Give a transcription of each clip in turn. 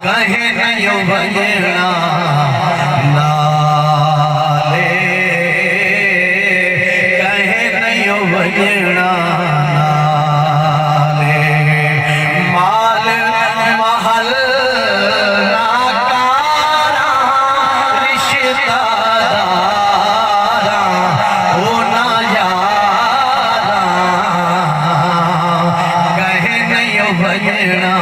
कहे नहीं भजना नाले, कहे नहीं भजना नाले, माल महल नाकारा रिश्तेदारा हो ना यारा, कहे नहीं भजना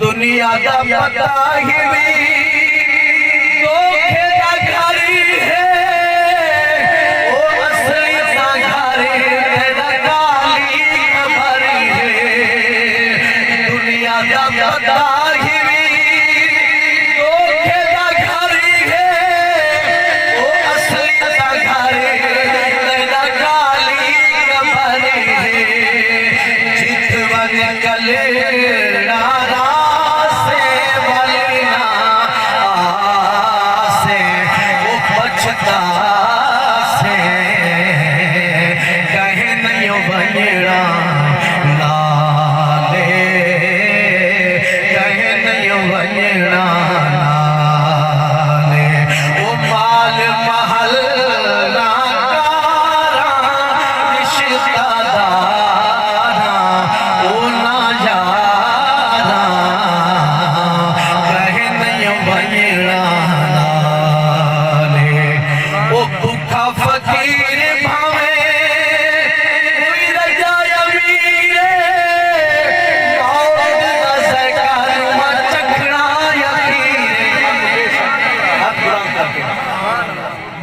दुनिया का पता ही नहीं धोखे का घरी है, ओ असली सा घरी तेरा काली भरी है। दुनिया का पता ही नहीं धोखे का घरी है, ओ असली सा घरी तेरा काली भरी है। जितवन कले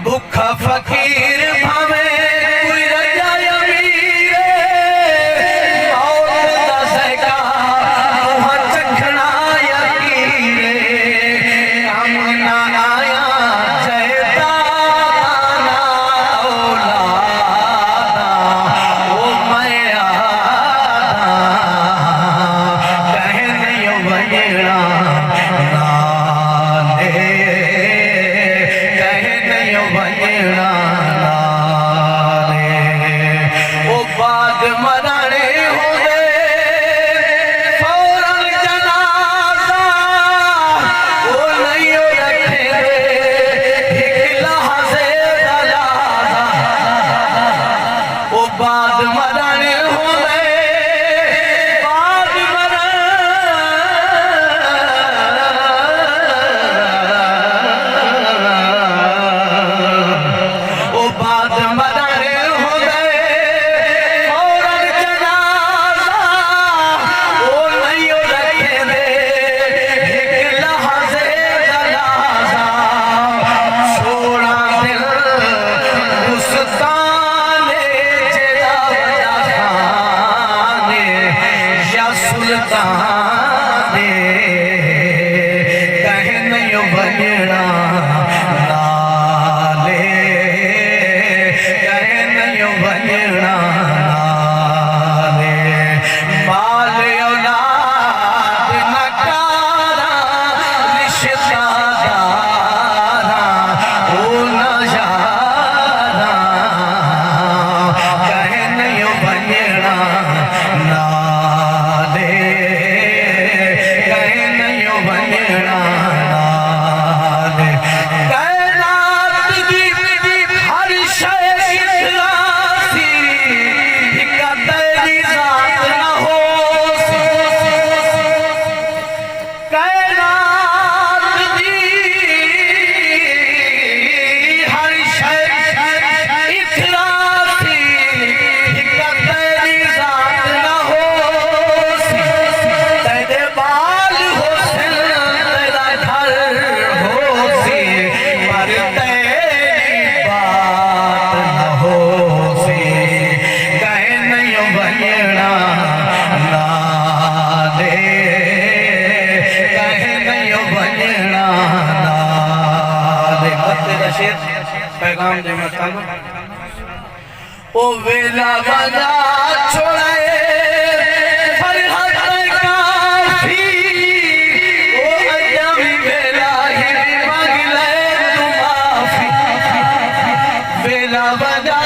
भूखा फकीर भावे कोई रजा अमीर, मौत दा सका तुहां चखना यकीन, काम ना आया शैताना औलादा ओ मैया कहे नहीं भजना नाले, भजना नाले, ओ बाद मरने हो फौरन जनाजा, ओ नहीं रखे एक लहज़े जनाजा, ओ बाद मरने हो कहे नहीं भजना नाले, कहे नहीं भजना नाले, माल औलाद नकारा रिश्तेदारा हो ना यारा, कहे नहीं भजना नाले, कहे नहीं भजना नाले। कैनात की हर शय इखलासी, इका तेरी जात न होसी, कैनात की हर शय इखलासी, इका तेरी जात न होसी, तेरे बाल होसन तेरा घर होसी, पर तेरी बात न होसी, कहे नहीं भजना नाले, कहे नहीं भजना नाले। तेरा शेर पैगाम दे मस्तान ओ वेला बजा छोड़े फरहत काफी, ओ अजमी वेला ही मांग ले तू माफी, वेला बना